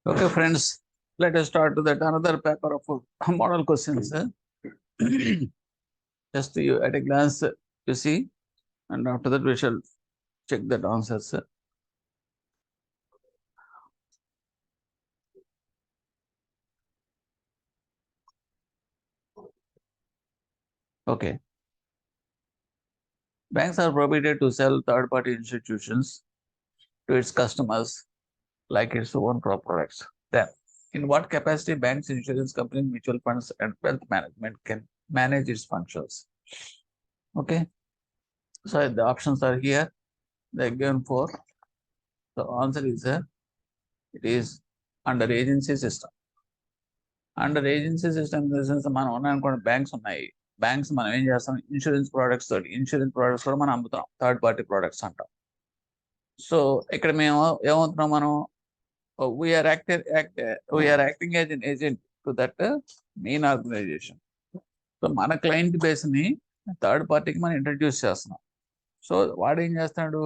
Okay, friends, let us start to that another paper of model questions. Just you at a glance, you see, and after that we shall check that answers. Okay. Banks are prohibited to sell third-party institutions to its customers like its own products. Then, in what capacity banks, insurance companies, mutual funds, and wealth management can manage its functions? Okay. So the options are here. They're given for. The answer is it is under agency system. Under agency system in the sense మనం ఉన్నాయనుకోండి banks ఉన్నాయి. Banks మనం ఏం చేస్తాం insurance products తోటి insurance products కూడా మనం అమ్ముతాం థర్డ్ పార్టీ ప్రొడక్ట్స్ అంటాం. సో ఇక్కడ మేము ఏమవుతున్నాం మనం we're acting as an agent to that main organisation. So మన క్లయింట్ బేస్ ని థర్డ్ పార్టీకి మనం ఇంట్రడ్యూస్ చేస్తున్నాం. సో వాడు ఏం చేస్తున్నాడు,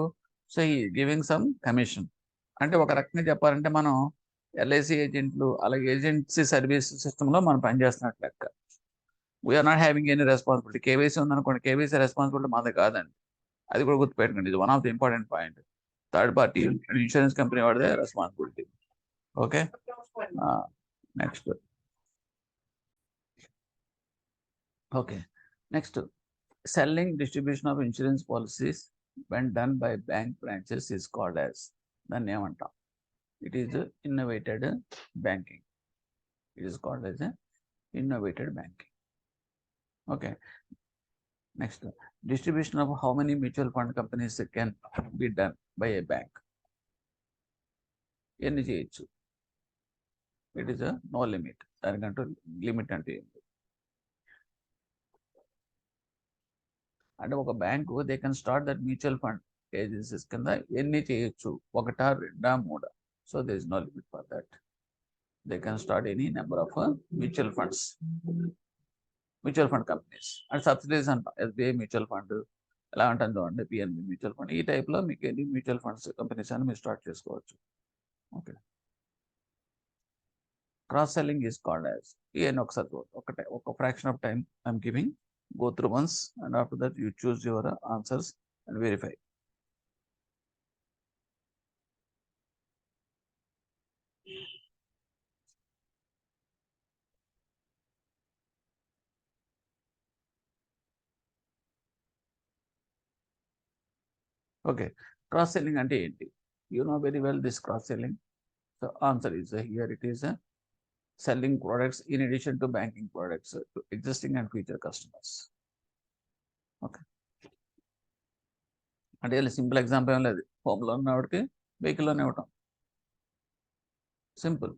సో ఈ గివింగ్ సమ్ కమిషన్. అంటే ఒక రకంగా చెప్పాలంటే మనం ఎల్ఐసి ఏజెంట్లు అలాగే ఏజెన్సీ సర్వీస్ సిస్టంలో మనం పనిచేస్తున్నట్టు లెక్క. We are not having any responsibility. KYC ఉందనుకోండి, కేవైసీ రెస్పాన్సిబిలిటీ మాది కాదండి. అది కూడా గుర్తుపెట్టుకోండి. ఇది one of the important point. Third party insurance company వాడిదే responsibility. Okay, next. Okay, next. Selling distribution of insurance policies when done by bank branches is called as, దాన్ని ఏమంటాం? It is innovated banking. It is called as innovated banking. Okay, next. Distribution of how many mutual fund companies can be done by a bank? ఎన్ని చేయొచ్చు? It is no limit. దానికంటూ limit అంటే ఏంటి అంటే ఒక bank they can start that mutual fund agencies కింద ఎన్ని చేయొచ్చు, ఒకటా రెండా మూడా. So there is no limit for that. They can start any number of mutual funds, mutual fund companies. And subsidies అంటాం, ఎస్బీఐ మ్యూచువల్ ఫండ్ ఎలా ఉంటుంది చూడండి, పిఎన్బి మ్యూచువల్ ఫండ్. ఈ టైప్లో మీకు ఎన్ని మ్యూచువల్ ఫండ్స్ కంపెనీస్ అని మీరు స్టార్ట్ చేసుకోవచ్చు. Okay, cross selling is called as, ఇవన్నీ ఒకసారి ఒకటే ఒక fraction of time I'm giving. Go through once and after that you choose your answers and verify. Okay, cross selling ante enti? You know very well this cross selling. So answer is here it is selling products in addition to banking products to existing and future customers. Okay, అంటే simple example ఏం లేదు. Home loan ఉన్నవాడికి vehicle loan ఇవ్వటం simple.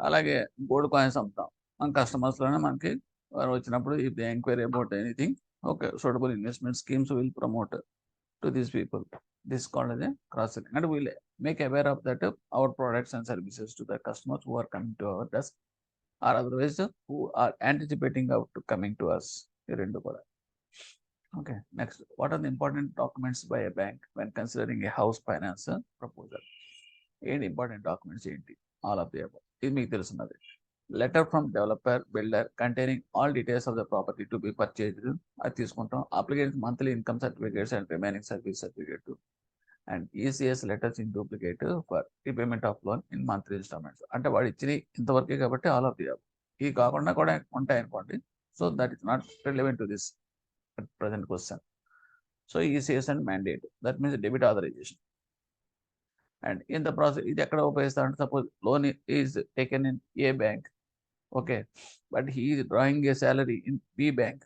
అలాగే gold coins అమ్ముతాం మన customers లోనే. మనకి వారు వచ్చినప్పుడు if they enquiry about anything, okay, suitable investment schemes will promote to these people. This is called as a cross-selling. And we'll make aware of that our products and services to the customers who are coming to our desk or otherwise who are anticipating out to coming to us. Okay, next. What are the important documents by a bank when considering a house finance proposal? Any important documents? All of the above. This మీకు తెలుసున్నది. Letter from developer builder containing all details of the property to be purchased. అది తీసుకుంటాం. Applicant's monthly income certificates and remaining service certificate. And ECS letters in duplicate for repayment of loan in monthly installments. అంటే వాడు ఇచ్చిన ఇంతవరకే కాబట్టి all of the above. ఇవి కాకుండా కూడా ఉంటాయి అనుకోండి. So that is not relevant to this present question. So ECS and mandate, that means debit authorization. And in the process, ఇది ఎక్కడ ఉపయోగిస్తారంటే suppose loan is taken in A bank, okay, but he is drawing a salary in B bank.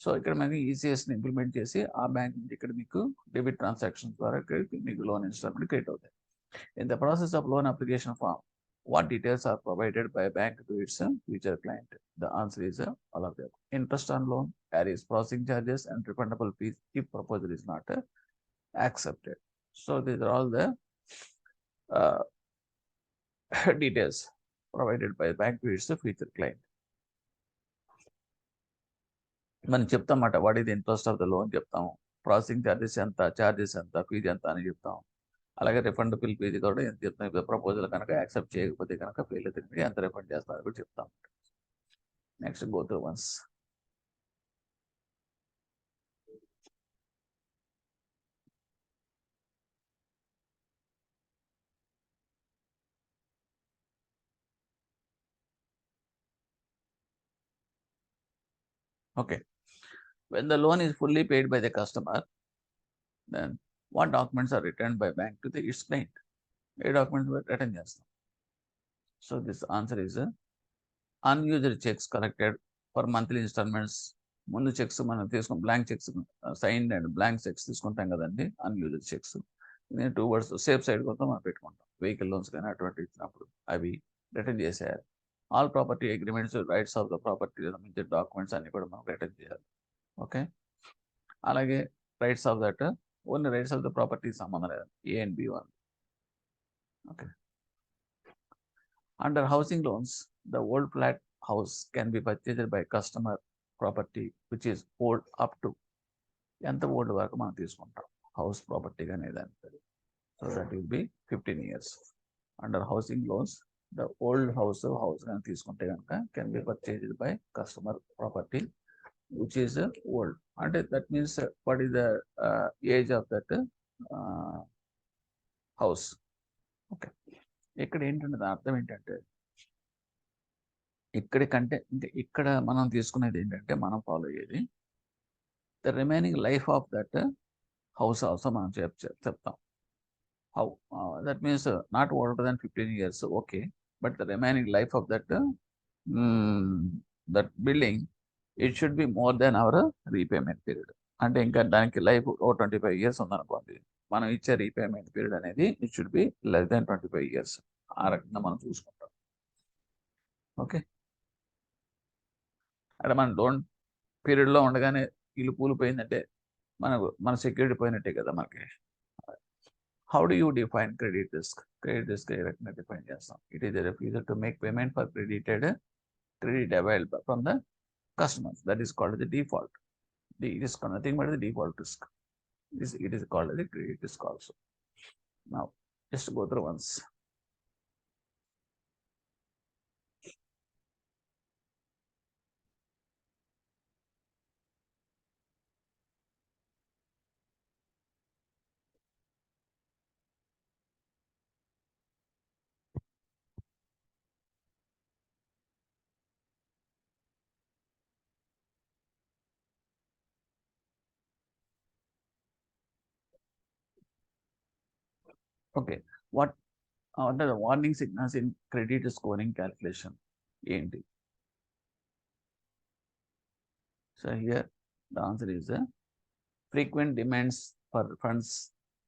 So ఇక్కడ మనకి ఈసీఎస్ని implement చేసి ఆ bank నుంచి ఇక్కడ మీకు డెబిట్ ట్రాన్సాక్షన్ ద్వారా మీకు లోన్ ఇన్స్టాల్మెంట్ క్రియేట్ అవుతాయి. In the process of loan application form, what details are provided by a bank to its future client? The answer is all of them. Interest on loan, carries processing charges and refundable fees if proposal is not accepted. So these are all the details provided by the bank to its future client. మనం చెప్తామట what is the interest of the loan చెప్తాము, processing charges ఎంత, charges ఎంత, fee ఎంత అని చెప్తాం. అలాగే refundable fee కూడా ఎంత చెప్తాను, ప్రపోజల్ కనుక యాక్సెప్ట్ చేయకపోతే కనుక ఫెయిల్ అయితే ఎంత రిఫండ్ చేస్తారో కూడా చెప్తాం. Next go through once. Okay. When the loan is fully paid by the customer, then what documents are returned by bank to its client? ఏ డాక్యుమెంట్స్ రిటర్న్ చేస్తాం? So this answer is unused cheques collected for monthly instalments. ముందు cheques మనం తీసుకుని blank cheques, signed and blank cheques తీసుకుంటాం కదండి, unused checks. నేను 2 words safe side కోసం మనం పెట్టుకుంటాం. వెహికల్ లోన్స్ కానీ అటువంటి ఇచ్చినప్పుడు అవి రిటర్న్ చేసేయాలి. All property agreements, rights of the property సంబంధించిన డాక్యుమెంట్స్ అన్ని కూడా మనం రిటర్న్ చేయాలి. ఓకే. అలాగే rights of that, only rights of the property సంబంధం లేదు, A and B one. Okay. Under housing loans, the old flat house can be purchased by customer property which is old up to ఎంత old వరకు మనం తీసుకుంటాం house property అనేది అంటారు. So that will be 15 years. Under housing loans, the old house కానీ తీసుకుంటే కనుక can be purchased by customer property which is old. అంటే that means what is the age of that house. Okay. ఇక్కడ ఏంటంటే దాని అర్థం ఏంటంటే, ఇక్కడి కంటే అంటే ఇక్కడ మనం తీసుకునేది ఏంటంటే, మనం ఫాలో అయ్యేది the remaining life of that house also మనం చెప్తాం. How that means not older than 15 years, okay, but the remaining life of that building it should be more than our repayment period. అంటే ఇంకా దానికి life 25 years ఉందనుకోండి, మనం ఇచ్చే repayment period అనేది it should be less than 25 years. ఆ రకంగా మనం చూసుకుంటాం. ఓకే. అంటే మన లోన్ పీరియడ్లో ఉండగానే ఇల్లు కూలిపోయిందంటే మన సెక్యూరిటీ పోయినట్టే కదా మనకి. How do you define credit risk? Credit risk ఏ రకంగా డిఫైన్ చేస్తాం? It is a refusal to make payment for credit available from the customers. That is called the default. It is nothing but the default risk. It is called the credit risk also. Now, just go through once. Okay. What are the warning signals in credit scoring calculation? ఏంటి? So here the answer is frequent demands for funds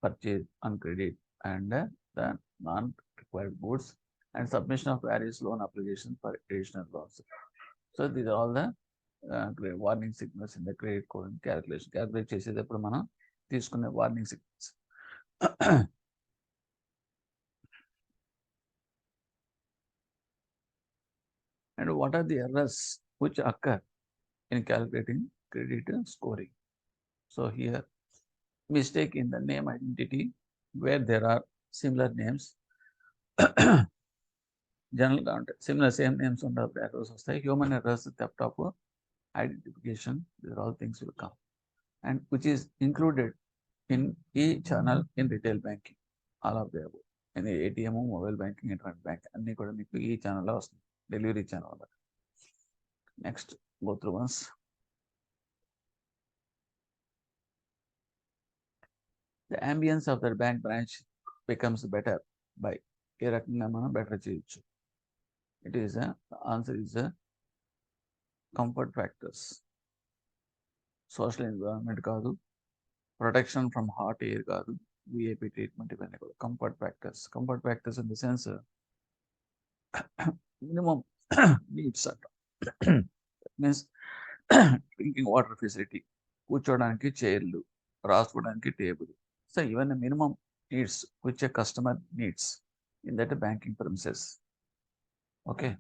purchased on credit and the non-required goods and submission of various loan applications for additional loans. So these are all the warning signals in the credit scoring calculation. Calculate చేసేటప్పుడు మనం తీసుకునే warning signals. And what are the errors which occur in calculating credit scoring? So here, mistake in the name identity where there are similar names. General similar same names on the errors వస్తాయి. Human errors, theft of identification, these are all things will come. And which is included in e-channel in retail banking. All of the above. In the ATM, mobile banking, internet bank, అన్ని కూడా మీకు ఈ ఛానల్లో వస్తుంది, delivery channel. Next go through once. The ambience of the bank branch becomes better by ఏ రకంగా మనం better చేయొచ్చు? It is answer is comfort factors. Social environment కాదు, ప్రొటెక్షన్ ఫ్రమ్ హాట్ ఎయిర్ కాదు, విఐపి ట్రీట్మెంట్, ఇవన్నీ కూడా comfort factors. Comfort factors in the sense minimum needs అంట. Means drinking water facility, కూర్చోవడానికి చైర్లు, రాసుకోవడానికి టేబుల్. సో ఇవన్నీ minimum needs which a customer needs in that banking premises. Okay.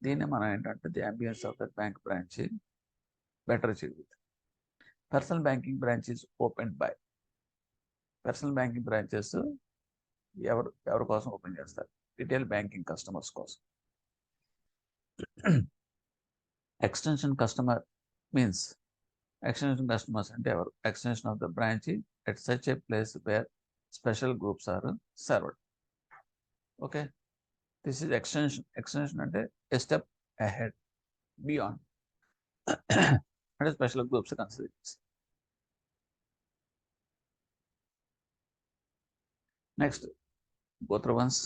దీన్ని మనం ఏంటంటే the ambience of that bank branch better చేయదు. Personal banking branch is open by. Personal banking branches ఎవరి కోసం ఓపెన్ చేస్తారు? రిటైల్ బ్యాంకింగ్ కస్టమర్స్ కోసం. Extension customer means extension customers అంటే ఎవరు? Extension of the branch at such a place where special groups are served. Okay, this is extension. Extension అంటే a step ahead, beyond. అంటే special groups consider. Next, go through once.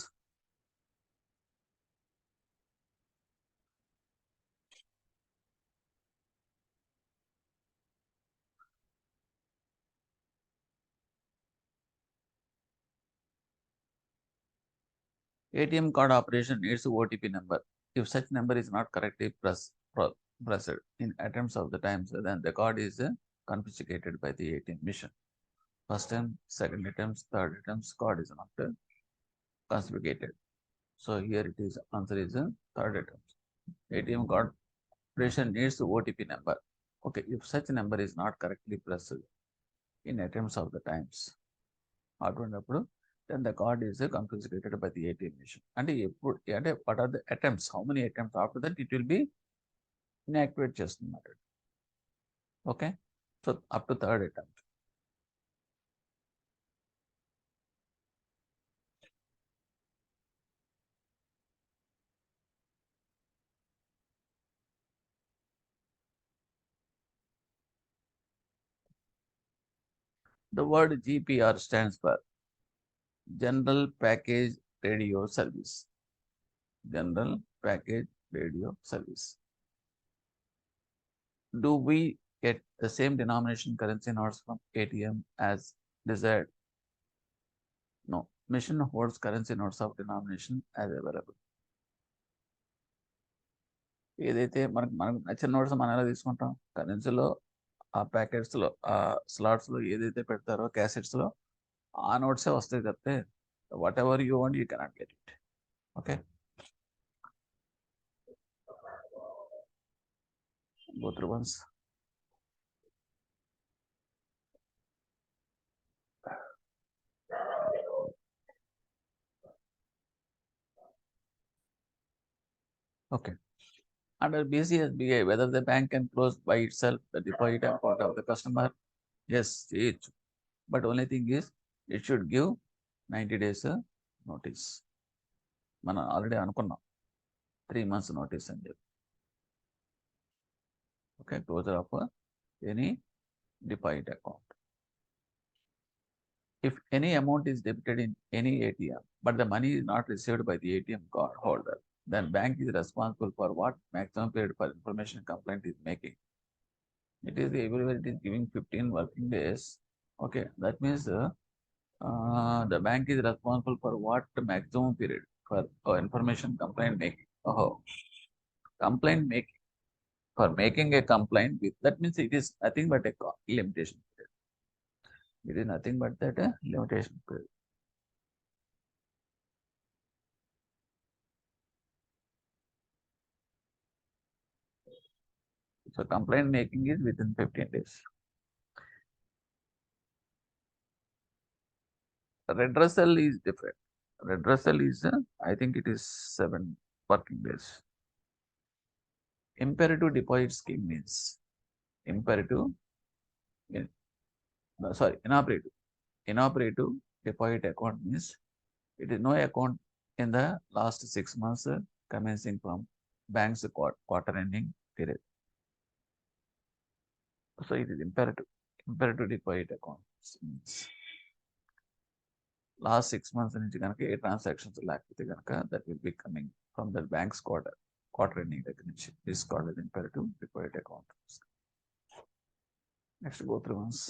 ATM card operation needs OTP number. If such number is not correctly pressed in attempts of the times, then the card is confiscated by the ATM machine. First time, second attempts, third attempts, card is not confiscated. So here it is, answer is third attempt. ATM card operation needs the OTP number. Okay, if such number is not correctly pressed in attempts of the times, then the card is confiscated by the ATM machine. And what are the attempts? How many attempts? After that, it will be inactivate chestnut. Okay, so up to third attempt. The word GPR stands for General Package Radio Service. General Package Radio Service. Do we get the same denomination currency notes from ATM as desired? No. Machine holds currency notes of denomination as available. ఏదైతే మనకు నచ్చిన notes మనం ఎలా తీసుకుంటాం? కరెన్సీలో ఆ ప్యాకెట్స్లో ఆ స్లాట్స్లో ఏదైతే పెడతారో క్యాసెట్స్లో ఆ నోట్సే వస్తాయి తప్పితే what ever you want you cannot get it. Okay, go through once. Okay. Under BCSBA, whether the bank can close by itself the deposit account of the customer? Yes, it. But only thing is, it should give 90 days notice. మనం already అనుకున్నాం 3 months notice అని చెప్పి. Okay, closure of any deposit account. If any amount is debited in any ATM, but the money is not received by the ATM card holder, then bank is responsible for what maximum period for information complaint is making. It is everywhere it is giving 15 working days. Okay, that means the bank is responsible for what maximum period for information complaint making. Oh, complaint making. For making a complaint with, that means it is nothing but a limitation period. It is nothing but that limitation period. So complaint making is within 15 days. Redressal is different. Redressal is, I think it is 7 working days. Imperative deposit scheme means inoperative deposit account means it is no account in the last 6 months commencing from bank's quarter ending period. So it is imperative deposit account means last 6 months నుంచి కనుక ఏ transactions లేకపోతే కనుక that will be coming from the bank's quarter ending దగ్గర నుంచి. This called as imperative deposit account. Next, go through once.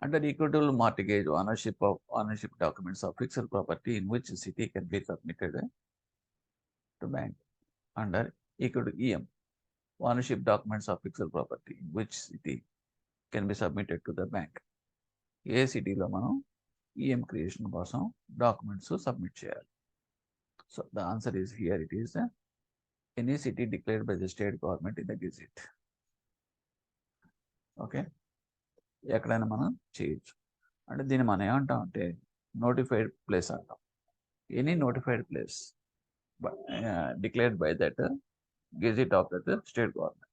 Under equitable mortgage, ownership documents of fixed property in which city can be submitted to bank. Under equitable EM, ownership documents of fixed property in which city can be submitted to the bank. ఏ సిటీలో మనం EM creation కోసం documents submit చేయాలి? So the answer is here. It is any city declared by the state government in the gazette. Okay, ఎక్కడైనా మనం చేయొచ్చు. అంటే దీన్ని మనం ఏమంటాం అంటే నోటిఫైడ్ ప్లేస్ అంటాం. Any notified place declared by that gazette of that state government.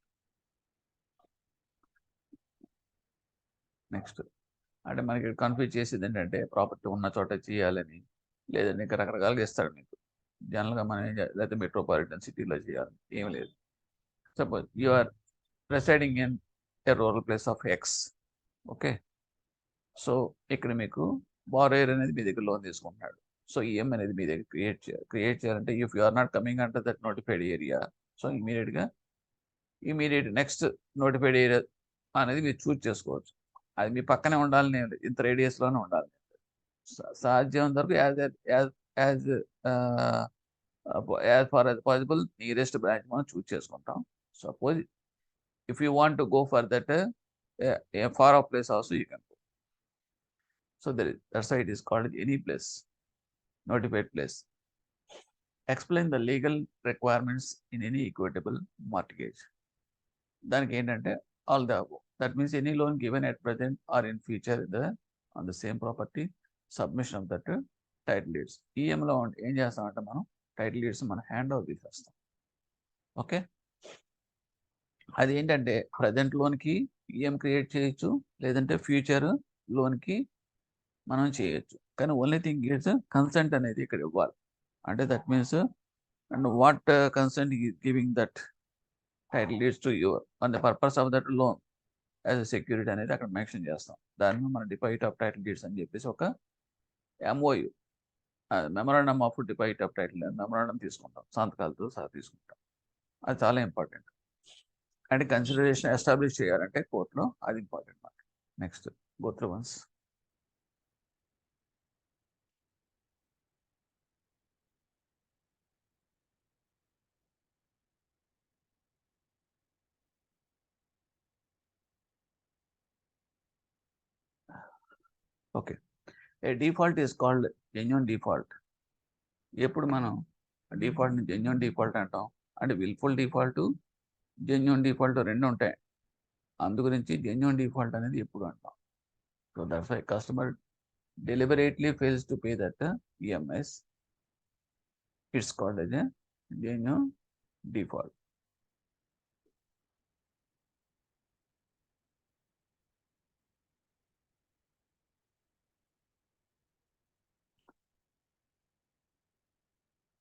Next అంటే మనకి కన్ఫ్యూజ్ చేసేది ఏంటంటే ప్రాపర్టీ ఉన్న చోట చేయాలని, లేదంటే ఇంకా రకరకాలుగా ఇస్తాడు మీకు. జనరల్గా మనం ఏం చేయాలి, లేకపోతే మెట్రోపాలిటన్ సిటీలో చేయాలి, ఏం లేదు. Suppose you are residing in a rural place of X. Okay, so ఇక్కడ మీకు బారోయర్ అనేది మీ దగ్గర లోన్ తీసుకుంటున్నాడు. సో ఈఎం అనేది మీ దగ్గర క్రియేట్ చేయాలంటే if you are not coming under that notified area, so immediate next notified area అనేది మీరు చూజ్ చేసుకోవచ్చు. అది మీ పక్కనే ఉండాలని ఇంత రేడియస్లోనే ఉండాలి. సాధ్యం వరకు as far as possible nearest branch మనం చూజ్ చేసుకుంటాం. Suppose if you want to go for that far off place also you can go. So that's why it is called any place, notified place. Explain the legal requirements in any equitable mortgage. దానికి ఏంటంటే all the above. That means any loan given at present or in future on the same property, submission of that title deeds. ఈఎంలో ఏం చేస్తామంటే మనం title deeds మనం hand over చేసేస్తాం. Okay, అది ఏంటంటే present లోన్కి ఈఎం క్రియేట్ చేయొచ్చు, లేదంటే ఫ్యూచర్ లోన్కి మనం చేయొచ్చు. కానీ ఓన్లీ థింగ్ ఈజ్ కన్సెంట్ అనేది ఇక్కడ ఇవ్వాలి. అంటే that means and what consent is giving that title deeds to your on the purpose of that loan as a security అనేది అక్కడ మెన్షన్ చేస్తాం. దాన్ని మనం డిపాజిట్ ఆఫ్ టైటిల్ డీడ్స్ అని చెప్పేసి ఒక MoU, memorandum of deposit of title memorandum తీసుకుంటాం, సంతకాలతో సహా తీసుకుంటాం. అది చాలా ఇంపార్టెంట్. అంటే కన్సిడరేషన్ ఎస్టాబ్లిష్ చేయాలంటే కోర్టులో అది ఇంపార్టెంట్ మాట. Next go through once. Okay, A default is called genuine default. ఎప్పుడు మనం డిఫాల్ట్ని జెన్యూన్ డిఫాల్ట్ అంటాం అంటే విల్ఫుల్ డిఫాల్ట్, జెన్యూన్ డిఫాల్ట్ రెండు ఉంటాయి. అందు గురించి జెన్యూన్ డిఫాల్ట్ అనేది ఎప్పుడు అంటాం. So that's why customer deliberately fails to pay that EMIs, it's called as a genuine default.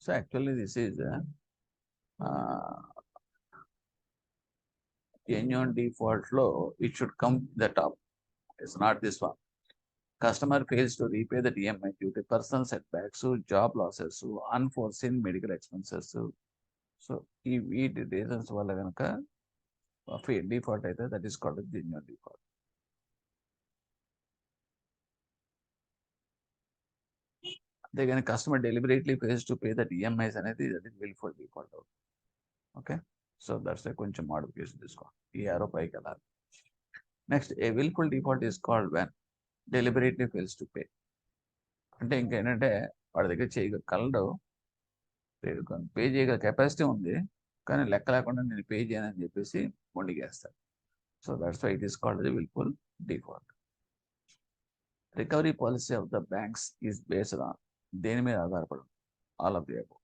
So actually this is a genuine default flow. It should come the top. It's not this one. Customer fails to repay the EMI due to personal setbacks, job losses, unforeseen medical expenses. So ఈ reasons వల్ల కనుక default అయితే that is called genuine default. అంతే కానీ customer deliberately fails to pay that EMIs అనేది that is wilful default అవుతుంది. Okay, so that's కొంచెం modification తీసుకోండి. ఈ ఆరో పైకి వెళ్ళాలి. Next A wilful default is called when deliberately fails to pay. అంటే ఇంకేంటంటే వాడి దగ్గర చేయగలడు, పే చేయగల కెపాసిటీ ఉంది, కానీ లెక్క లేకుండా నేను పే చేయనని చెప్పేసి మొండిగేస్తాడు. So that's why it is called the wilful default. Recovery policy of the banks is based on దేని మీద ఆధారపడదు, all of the above.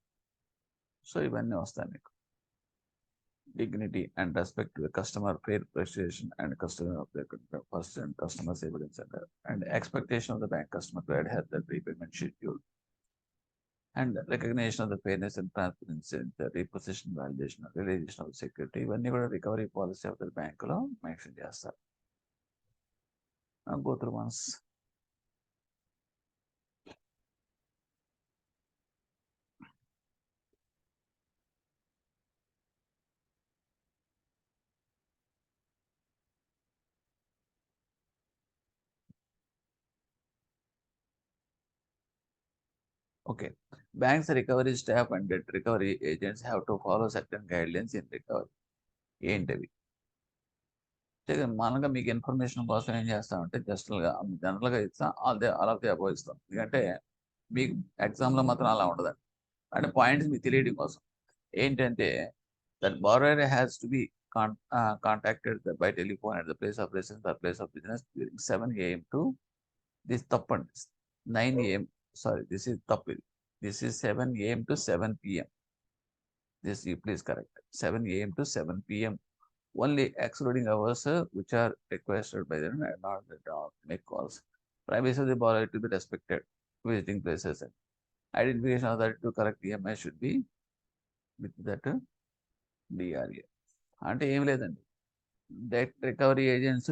So ఇవన్నీ వస్తాయి మీకు. dignity and respect to the customer, fair prestation and customer of the first and customer's evidence and expectation of the bank customer to adhere the repayment schedule and recognition of the fairness and transparency in the repossession validation realization of security. ఇవన్నీ కూడా recovery policy of the బ్యాంకులో mention చేస్తారు. Go through once. Okay, banks recovery staff and debt recovery agents have to follow certain guidelines in recovery. ఏంటవి మనగా మీకు information కోసం ఏం చేస్తామంటే జనరల్గా ఇస్తాం, ఆల్ ఆఫ్ ది అబౌవ్ ఇస్తాం. ఎందుకంటే మీకు ఎగ్జామ్లో మాత్రం అలా ఉండదండి. అండ్ పాయింట్స్ మీకు తెలియడం కోసం ఏంటంటే that borrower has to be contacted by telephone at the place of residence or place of business during 7 a.m. to this tappandi 9 a.m. Sorry, this is tappi. This is 7 a.m. to 7 p.m. This you please correct. 7 a.m. to 7 p.m. Only excluding hours which are requested by them and not that make calls. Privacy of the borrower to be respected. Visiting places and identification of that to correct EMI should be with that DRA. అంటే ఏం లేదండి, debt recovery agents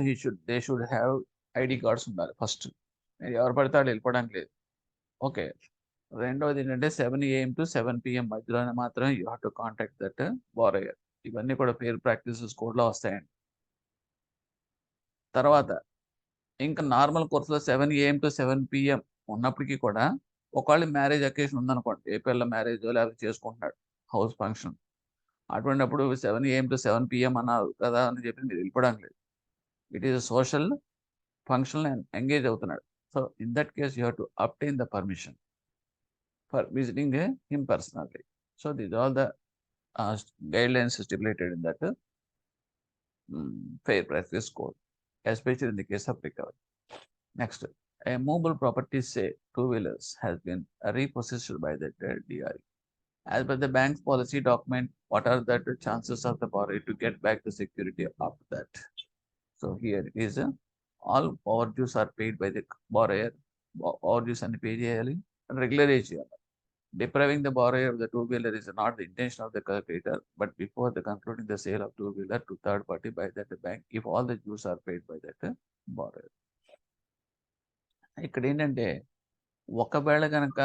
they should have ID cards ఉండాలి first. ఎవరు పడితే వాళ్ళు వెళ్ళిపోవడానికి లేదు. Okay, రెండవది ఏంటంటే 7 AM to 7 PM మధ్యలోనే మాత్రమే you have to contact that borrower. ఇవన్నీ కూడా ఫెయిర్ ప్రాక్టీసెస్ కోడ్లో వస్తాయండి. తర్వాత ఇంకా నార్మల్ కోర్సులో 7 AM to 7 PM ఉన్నప్పటికీ కూడా ఒకవేళ మ్యారేజ్ అకేషన్ ఉందనుకోండి, ఏ పిల్ల మ్యారేజ్ లేకపోతే చేసుకుంటున్నాడు హౌస్ ఫంక్షన్, అటువంటిప్పుడు 7 AM to 7 PM అన్నారు కదా అని చెప్పి మీరు వెళ్ళిపోవడానికి లేదు. It is social function and engage అవుతున్నాడు. So in that case you have to obtain the permission for visiting him personally. So these all the guidelines stipulated in that fair practice code, especially in the case of recovery. Next, a movable property, say two-wheelers, has been repossessed by the DRE. As per the bank's policy document, what are the chances of the borrower to get back the security after that? So here it is, all overdues are paid by the borrower. Overdues and pay చేయాలి, regularly చేయాలి. Depriving the borrower of the two-wheeler is not the intention of the creditor, but before the concluding the sale of two-wheeler to third party by that bank, if all the dues are paid by that borrower. ఇక్కడ ఏంటంటే ఒకవేళ కనుక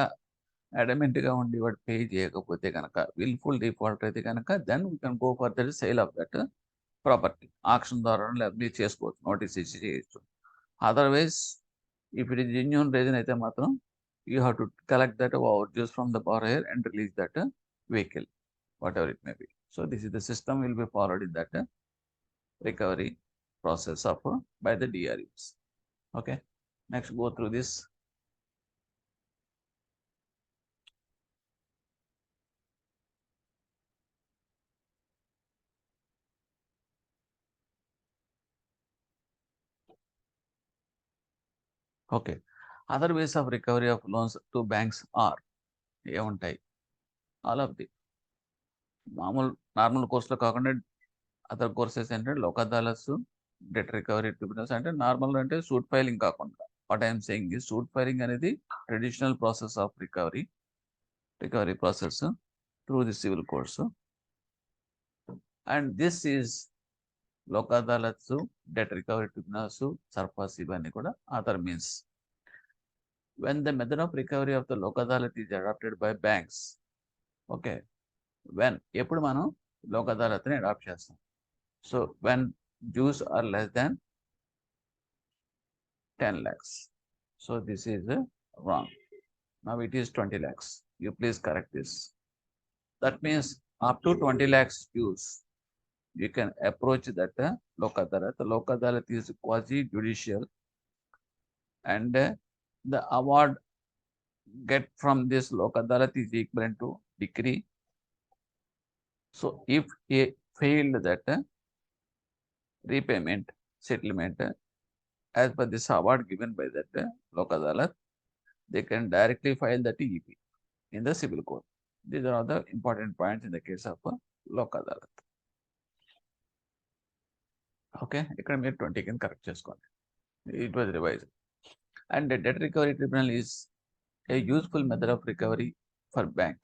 అడమెంట్గా ఉండి వాడు pay చేయకపోతే కనుక, wilful default అయితే కనుక, then we can go for that sale of that property. Auction ద్వారా లేకపోతే చేసుకోవచ్చు, నోటీస్ ఇచ్చి చేయొచ్చు. Otherwise if it is genuine reason అయితే మాత్రం you have to collect that overages from the borrower and release that vehicle, whatever it may be. So this is the system will be followed in that recovery process of by the DREs. Okay, next go through this. Okay, other ways of recovery of loans to banks are ఏముంటాయి, all of the normal కోర్సులో కాకుండా other courses ఏంటంటే Lok Adalats, debt recovery tribunals. అంటే normal అంటే suit filing కాకుండా, what I'm saying ఈ suit filing అనేది traditional process of recovery process through the civil courts. And this is Lok Adalats, debt recovery tribunals, SARFAESI, ఇవన్నీ కూడా other means. When the method of recovery of the Lok Adalat is adopted by banks, okay, when ఎప్పుడు మనం Lok అదాలత్ని adapt చేస్తాం? So when dues are less than 10 lakhs. So this is wrong. Now it is 20 lakhs. You please correct this. That means up to 20 lakhs dues, you can approach that Lok Adalat. The Lok Adalat is quasi judicial, and the award get from this Lok Adalat is equivalent to decree. So if he failed that repayment settlement as per this award given by that Lok Adalat, they can directly file the TEP in the civil court. These are all the important points in the case of Lok Adalat. Okay, ఇక్కడ మీరు 20 కింద correct చేసుకోండి. It was revised. And the debt recovery tribunal is a useful method of recovery for bank.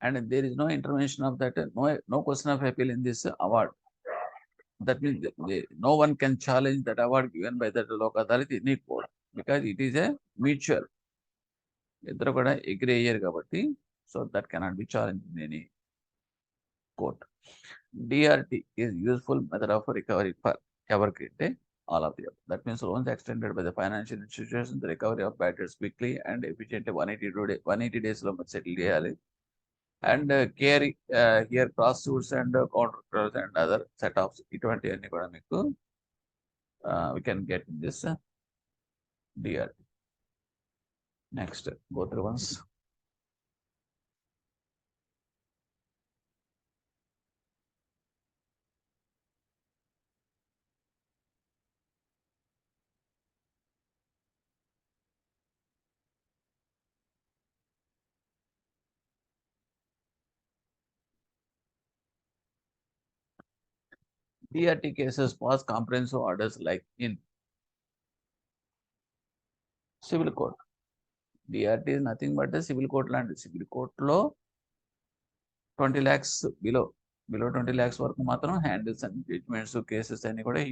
And there is no intervention of that, no question of appeal in this award. That means no one can challenge that award given by that Lok Adalat in any court, because it is a mutual. ఇద్దరు కూడా agree అయ్యారు కాబట్టి, so that cannot be challenged in any court. DRT is useful method of recovery for ఎవరికైతే all of the above. That means loans extended by the financial institutions, the recovery of bad debts quickly and efficiently 180 days లో settle చేయాలి. And care here cross suits and counter and other set offs, ఇటువంటివన్నీ కూడా మీకు we can get in this DRT. Next, go through once. DRT cases pass comprehensive orders like in civil court. DRT is nothing but a civil court land. Civil court law 20 lakhs below 20 lakhs వరకు మాత్రం handles and judgments cases అని కూడా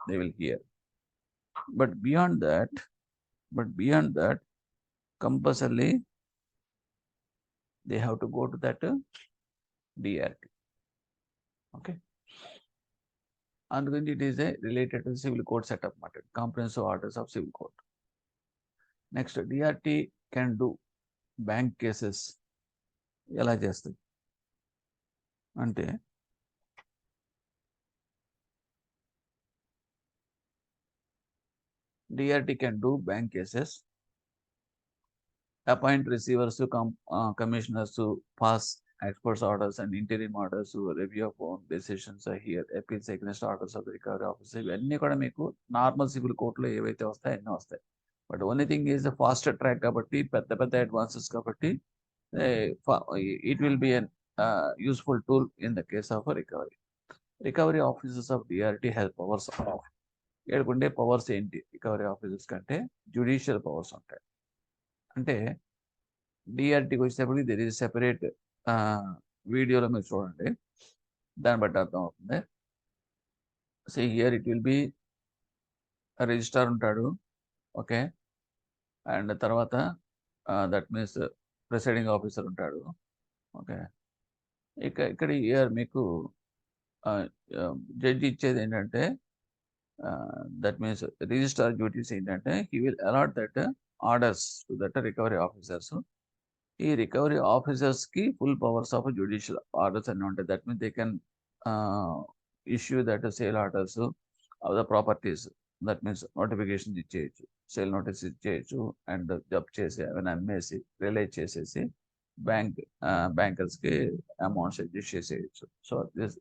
they will hear. But beyond that, compulsorily they have to go to that DRT. Okay. And it is related to civil court setup matter, comprehensive orders of civil court. Next, DRT can do bank cases. ఎలా చేస్తుంది అంటే DRT can do bank cases, appoint receivers to commissioners to pass experts orders and interim orders to review of own decisions are here, appeals against orders of the recovery officer. ఇవన్నీ కూడా మీకు normal civil కోర్టులో ఏవైతే వస్తాయో అన్నీ వస్తాయి. But only thing is fast track కాబట్టి పెద్ద అడ్వాన్సెస్ కాబట్టి it will be an useful tool in the case of a recovery. Recovery officers of DRT have powers of ఏడుకుండే పవర్స్ ఏంటి రికవరీ ఆఫీసర్స్ కంటే జ్యుడిషియల్ పవర్స్ ఉంటాయి. అంటే డిఆర్టీకి వచ్చేటప్పటికి there is separate వీడియోలో మీరు చూడండి, దాన్ని బట్టి అర్థం అవుతుంది. So here it will be registrar ఉంటాడు, ఓకే, అండ్ తర్వాత దట్ మీన్స్ ప్రిసైడింగ్ ఆఫీసర్ ఉంటాడు, ఓకే. ఇక్కడ హియర్ మీకు జడ్జి ఇచ్చేది ఏంటంటే దట్ మీన్స్ రిజిస్ట్రార్ డ్యూటీస్ ఏంటంటే he will allot that orders to that recovery officers. ఈ రికవరీ ఆఫీసర్స్కి full powers of judicial orders అన్నీ ఉంటాయి. That means they can issue that sale orders of the properties. That means notification ఇచ్చేయచ్చు, sale notice ఇచ్చేయచ్చు, and జబ్ చేసి అవన్నీ అమ్మేసి realise చేసేసి బ్యాంకర్స్కి అమౌంట్స్ అడ్జస్ట్ చేసేయచ్చు. So this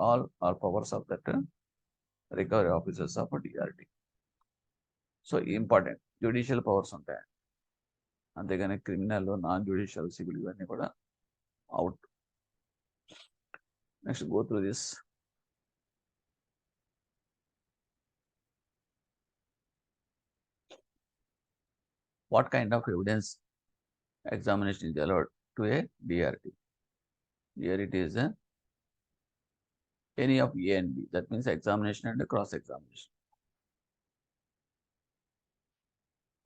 all are powers of that recovery officers of DRT. So important judicial powers ఉంటాయి, అంతేగాని క్రిమినల్, నాన్ జ్యుడిషియల్, సివిల్ ఇవన్నీ కూడా out. Next go through this. What kind of evidence examination is allowed to a DRT? Here it is any of A and B. That means examination and cross examination.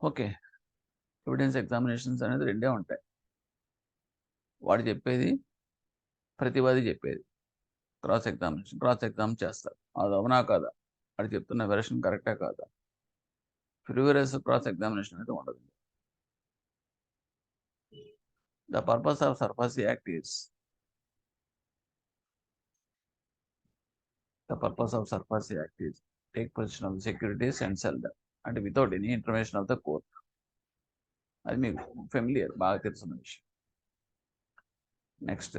Okay, evidence examinations అనేది రెండే ఉంటాయి. వాడు చెప్పేది ప్రతివాది చెప్పేది cross exam చేస్తారు. అది అవునా కాదా, వాడు చెప్తున్న వెర్షన్ కరెక్టా కాదా, ప్రివియస్ క్రాస్ ఎగ్జామినేషన్ అనేది ఉండదు. The purpose of SARFAESI Act is take possession of the securities and sell them, and without any intervention of the court. అది మీకు ఫెమిలియర్, బాగా తెలుసున్న విషయం. Next,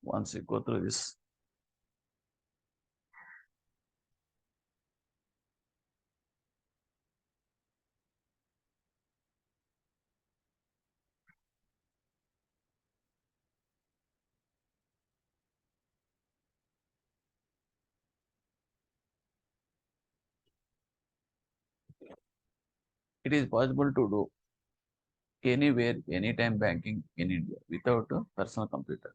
once you go through this, it is possible to do anywhere, anytime banking in India without personal computer.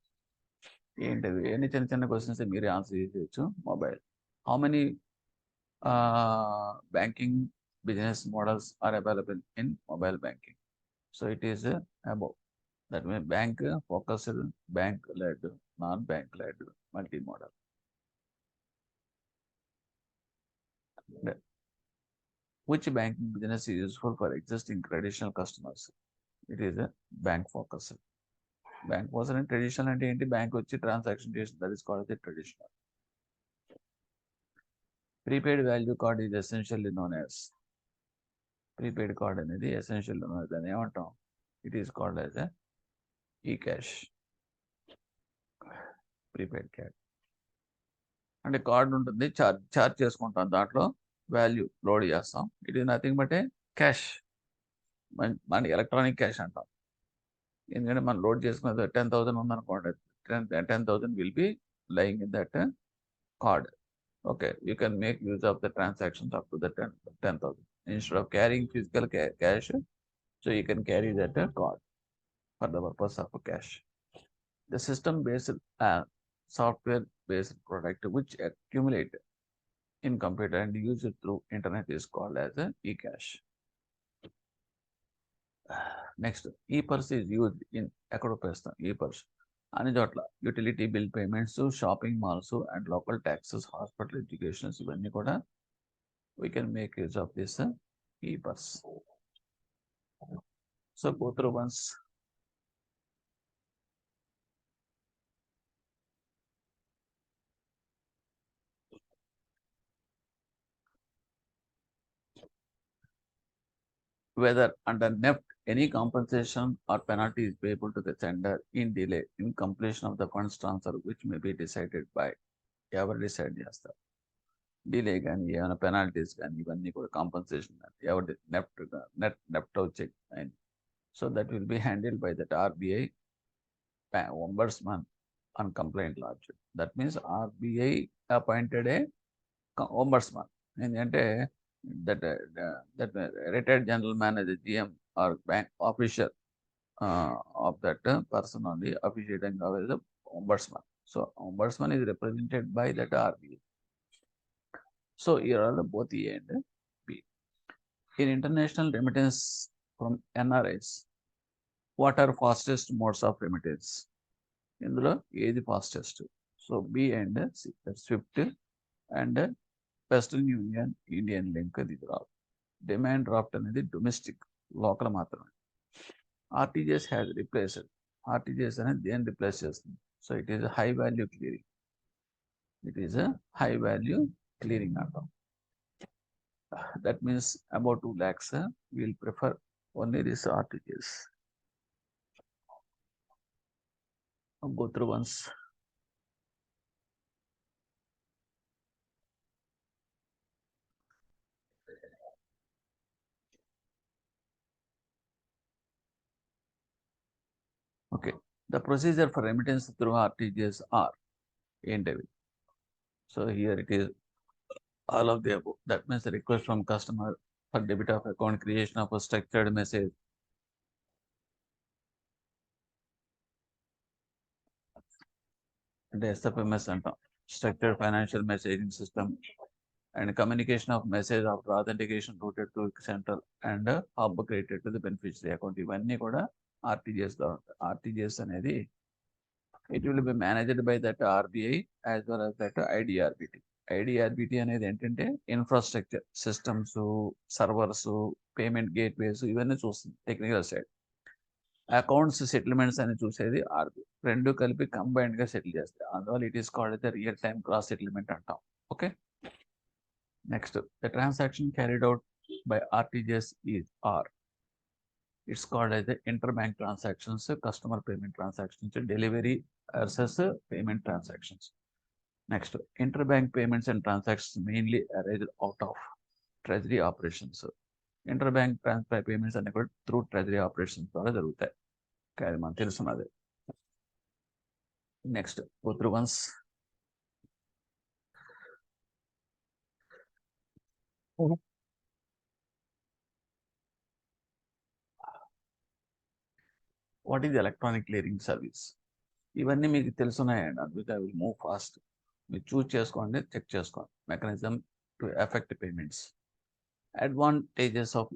ఏంటది, ఎన్ని చిన్న questions మీరే answer చేయొచ్చు mobile. How many banking business models are available in mobile banking? So it is above. That means bank focused, bank led, non bank led, multi model. Which banking business is useful for existing traditional customers? It is a bank focus. Bank focus and traditional అంటే ఏంటి, bank వచ్చి transaction చేస్తుంది, that is called the traditional. Prepaid value card is essentially known as prepaid card అనేది essential దాన్ని ఏమంటాం, it is called as a ఈ cash. Prepaid card అంటే card ఉంటుంది, ఛార్జ్ చేసుకుంటాం, దాంట్లో వాల్యూ లోడ్ చేస్తాం. It is nothing but A cash, మన ఎలక్ట్రానిక్ క్యాష్ అంటాం. ఎందుకంటే మనం లోడ్ చేసుకున్నది 10,000 ఉందనుకోండి, 10,000 will be lying in that card. Okay, you can make use of the transactions up to the 10,000. Instead of carrying physical cash, so you can carry that card for the purpose of cash. The system-based software-based product which accumulate in computer and use it through internet is called as a e-cash. Next, e-purse is used in ఎక్కడ e-purse అన్ని చోట్ల utility bill payments, shopping malls and local taxes, hospital, educations, ఇవన్నీ కూడా we can make use of this e-purse. So go through once. Whether under NEFT, any compensation or penalty is payable to the sender in delay in completion of the funds transfer, which may be decided by ఎవరు decide చేస్తారు. Delay కానీ ఏమైనా penalties కానీ ఇవన్నీ కూడా compensation కానీ ఎవరి NEFT వచ్చే. So that will B handled by that RBI ombudsman on complaint lodged. That means RBI appointed a ombudsman. ఎందుకంటే that retired general manager, GM or bank official of that person only officiating as the ombudsman. So ombudsman is represented by that RBI. So here are the both A and B. In international remittance from NRIs, what are fastest modes of remittance? ఇందులో ఏది fastest? So B and C, SWIFT and Western Union, Indian link, ఇది రాదు. Demand draft అనేది domestic, local మాత్రమే. RTGS has replaced. RTGS అనేది దేన్ని replace చేస్తుంది? So it is high value clearing. It is high value clearing అంటాం. That means about 2 lakhs will prefer only this RTGS. Go through once. Okay, the procedure for remittance through RTGS are ఏంటవి? So here it is all of the above. That means the request from customer for debit of account, creation of a structured message, and SFMS అంటాం, structured financial messaging system, and communication of message after authentication routed to central and hub created to the beneficiary account. ఇవన్నీ కూడా RTGS లో ఉంటాయి. RTGS అనేది it will be managed by that RBI as well as that IDRBT. IDRBT అనేది ఏంటంటే infrastructure, systems, servers, payment gateways, ఇవన్నీ చూస్తుంది technical side. Accounts settlements అని చూసేది ఆర్బీఐ. రెండు కలిపి కంబైన్డ్ గా సెటిల్ చేస్తాయి. అందువల్ల it is called the real time cross settlement అంటాం. Okay, next the transaction carried out by RTGS is are. It's called as the interbank transactions, customer payment transactions, delivery versus payment transactions. Next, interbank payments and transactions mainly arise out of treasury operations. Interbank transfer payments are through treasury operations ద్వారా జరుగుతాయి. అది మనకు తెలుసున్నది. Next go through once. What is electronic clearing service? ఇవన్నీ మీకు తెలుసున్నాయండి, అందుకే I will move fast. మీరు చూస్ చేసుకోండి, చెక్ చేసుకోండి. Mechanism to effect payments. Advantages of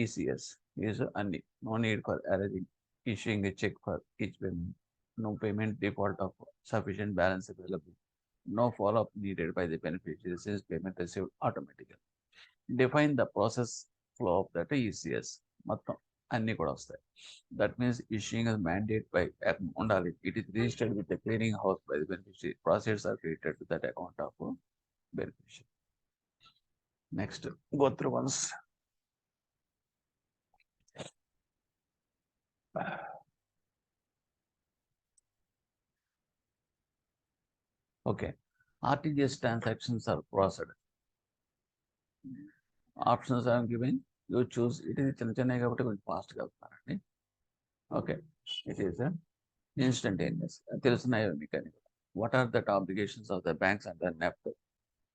ECS is అన్ని. No need for arranging, issuing a check for each payment, no payment default of sufficient balance available, no follow-up needed by the beneficiary since payment received automatically. Define the process flow of that ECS. మొత్తం అన్ని కూడా వస్తాయి. That means issuing mandate by ఉండాలి. It is registered with the cleaning house by the beneficiary. Process are created to that account of beneficiary. Next go through once. Okay. RTGS transactions are processed. Options are given. You choose. It is fast. Okay. It is instantaneous. What are the obligations of the banks under NEFT?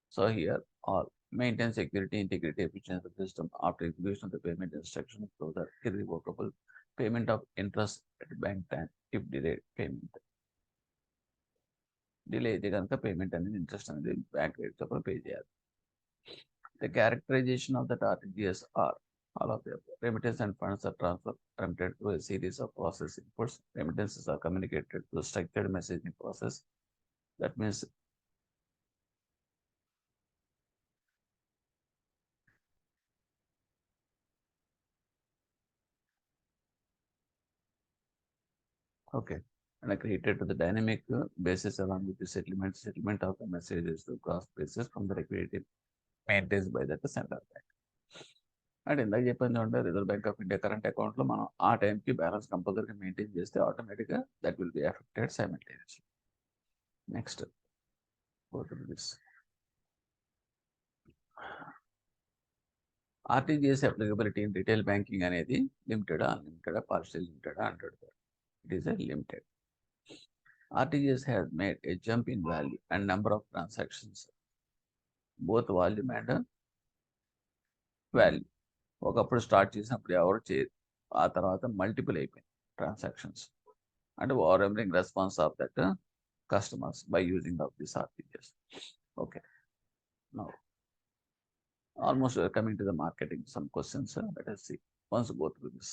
So here, all maintain security, integrity, efficiency of the system after execution of the payment instruction through the irrevocable payment of interest at bank time if delayed payment. Delay అయితే కనుక payment అనేది interest అనేది bank rate చొప్పున pay చేయాలి. The characterization of that RTGS are all of them. Remittance and funds are transmitted through a series of process inputs. Remittances are communicated through structured messaging process. That means okay, and are created to the dynamic basis along with the settlement of the messages to cross basis from the liquidity maintained by the central bank. And ఇందాక చెప్పిన ఉంటే reserve bank of India current అకౌంట్లో మనం ఆ టైంకి balance కంపల్సరీగా maintain చేస్తే ఆటోమేటిక్గా that will be affected simultaneously. Next this RTGS applicability in retail banking అనేది లిమిటెడ్, అన్లిమిటెడ్, పార్షియల్ లిమిటెడ్ అంటాడు. It is a limited. RTGS has made a jump in value and number of transactions, both volume and value. ఒకప్పుడు start చేసినప్పుడు ఎవరు చేయరు, ఆ తర్వాత multiple అయిపోయింది transactions అంటే over response of that customers by using of this RTGS. Okay, now almost we are coming to the marketing. Some questions, let us see. Once go through this.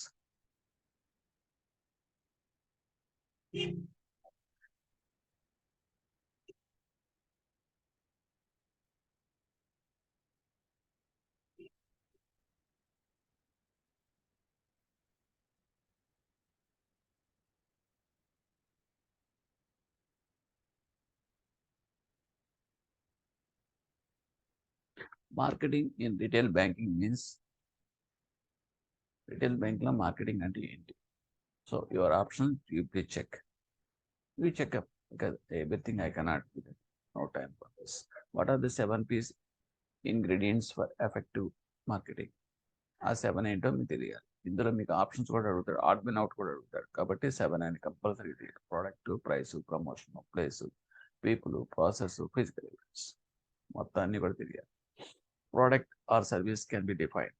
Marketing in retail banking means retail banking marketing అంటే ఏంటి? So your option you please check. We check up because everything I cannot do that. No time for this. What are the 7 P's ingredients for effective marketing? ఆ 7 ఏంటో మీకు తెలియాలి. ఇందులో మీకు options కూడా అడుగుతాడు, ఆడ్ బిన్ అవుట్ కూడా అడుగుతాడు. కాబట్టి 7 అని కంపల్సరీ తెలియాలి. Product, price, promotion, place, people, process, physical evidence మొత్తం అన్ని కూడా తెలియాలి. Product or service can be defined.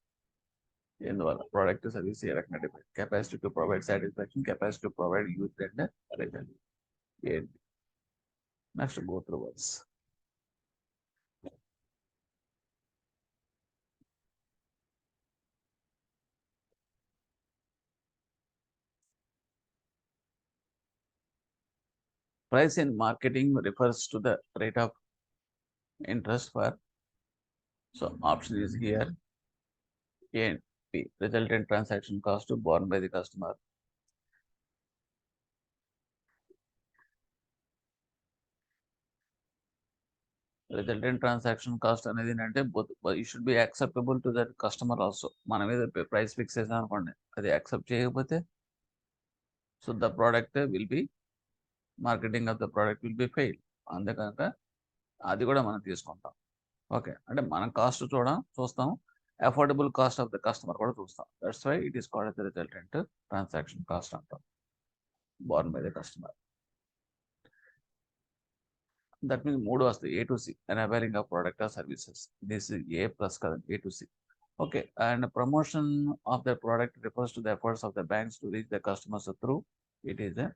ఎందువల్ల ప్రోడక్ట్ సర్వీస్ ఏ రకంగా define? Capacity to provide satisfaction, capacity to provide use and result ఏంటి? Next go through words. Price in marketing refers to the rate of interest for, so option is here A and B. Resultant transaction cost borne by the customer. Resultant transaction cost అనేది అంటే it should be acceptable to that customer also. మన మీద price fix చేసాం అనుకోండి, అది accept చేయకపోతే so the product will be, marketing of the product will be fail. అందుకనుక అది కూడా మనం తీసుకుంటాం. ఓకే, అంటే మనం కాస్ట్ చూస్తాం, affordable cost of the customer కూడా చూస్తాం. That's why it is called the resultant transaction cost అంటాం, borne by the customer. That means 3 వస్తాయి, A to C, enabling of product or services. This is A plus A to C. Okay, and promotion of the product refers to the efforts of the banks to reach the customers through, it is a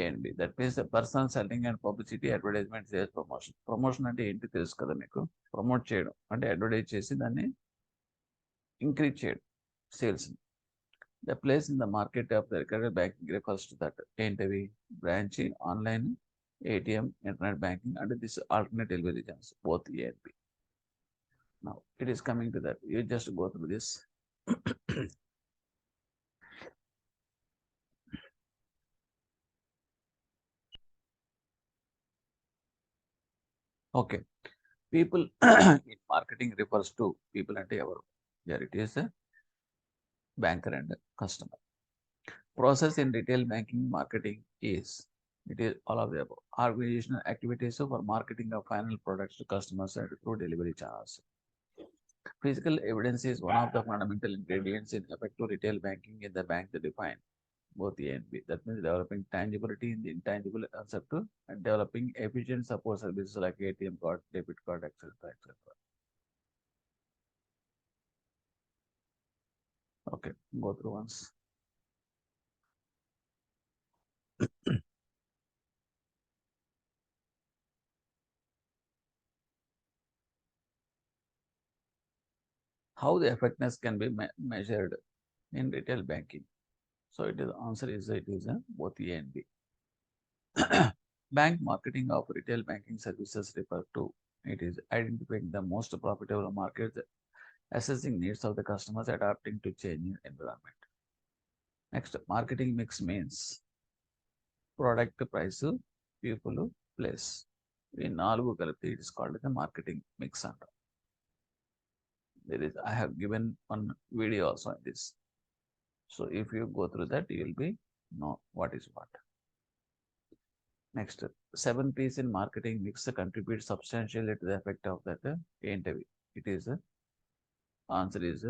and B. That means the person selling and publicity, advertisement, sales, promotion. Promotion అంటే ఏంటి తెలుసు కదా మీకు? Promote చేయడం అంటే advertise చేసి దాన్ని increase చేయడం, sales. The place in the market of the recurrent banking refers to that ఏంటివి? Branch, online, ATM, internet banking, and this alternate delivery channels, both A and B. Now it is coming to that. You just go through this. Okay, people in marketing refers to people అంటే ఎవరు? Here it is a banker and a customer. Process in retail banking marketing is It is all of the above. Organizational activities for marketing of final products to customers and through delivery channels. Physical evidence is one of the fundamental ingredients in effective retail banking in the bank that define both A and B. That means developing tangibility in the intangible concept and developing efficient support services like ATM card, debit card, etc. etc. Okay, go through once. How the effectiveness can be measured in retail banking? So it is answer is it is both A and B. Bank marketing of retail banking services refer to it is identifying the most profitable markets, assessing needs of the customers, adapting to changing environment. Next, marketing mix means product price, people, place. ఈ నాలుగు కలిపి it is called the marketing mix అంట. I have given one video also in this. So if you go through that, you will be know what is what. Next, 7 P's in marketing mix contribute substantially to the effect of that ఏంటవి. It is answer is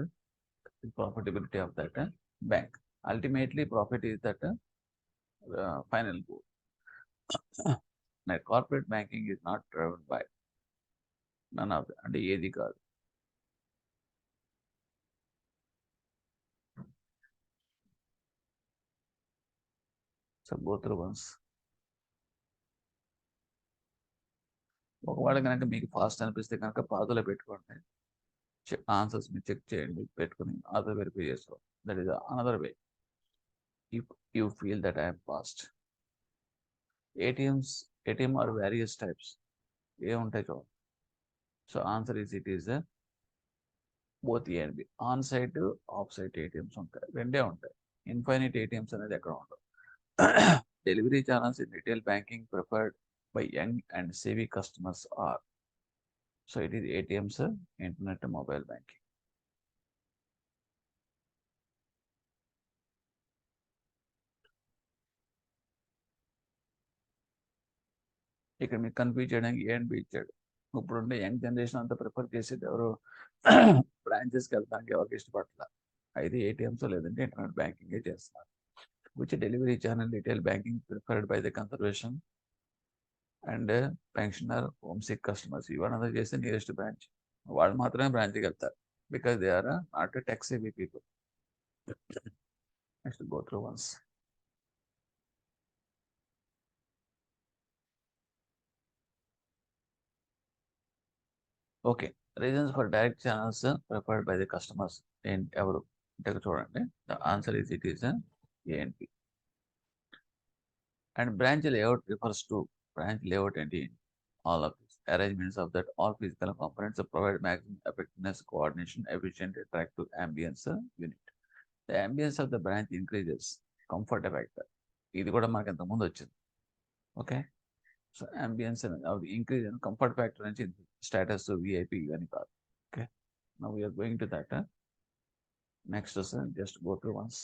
profitability of that bank. Ultimately, profit is that final goal. Now, corporate banking is not driven by none of the అంటే ఏది కాదు. So go through once. ఒకవేళ కనుక మీకు fast అనిపిస్తే కనుక పాదులో పెట్టుకోండి. ఆన్సర్స్ మీరు చెక్ చేయండి, పెట్టుకుని ఆధార్ వెరిఫై చేసుకోండి. That is another way. If you feel that I'm fast. ATM are various types ఏముంటాయి చూడండి. So answer is it is both A and B. On site, off site ATMs ఉంటాయి, రెండే ఉంటాయి. Infinite ATMs అనేది ఎక్కడ ఉండవు. Delivery channels in retail banking preferred by young and savvy customers are. So it is ATMs, internet, mobile banking. ఇక్కడ మీకు confuse చేయడానికి ఏ and B ఇచ్చాడు. ఇప్పుడుండే యంగ్ జనరేషన్ అంతా ప్రిఫర్ చేసేది ఎవరు బ్రాంచెస్కి వెళ్తానికి ఎవరికి ఇష్టపడట్లా. అయితే ఏటీఎంస్ లేదంటే ఇంటర్నెట్ బ్యాంకింగే చేస్తున్నారు. Which delivery channel retail banking preferred by the conservation and pensioner home sick customers. ఇవన్నీ చేస్తే నియరెస్ట్ బ్రాంచ్ వాళ్ళు మాత్రమే బ్రాంచ్కి వెళ్తారు. Because they are not a tech savvy people. Next, go through once. Okay, reasons for direct channels preferred by the customers in ఎవరు అంటే చూడండి. The answer is it is A and B. And branch layout refers to branch layout and all of this arrangements of that all physical components provide maximum effectiveness, coordination, efficient, attractive ambience unit. The ambience of the branch increases comfort factor. ఇది కూడా మనకి ఇంత ముందు వచ్చింది. Okay, so ambience of the increase in comfort factor నుంచి status VIP ఇవన్నీ కాదు. Okay, now we are going to that. Next just go through once.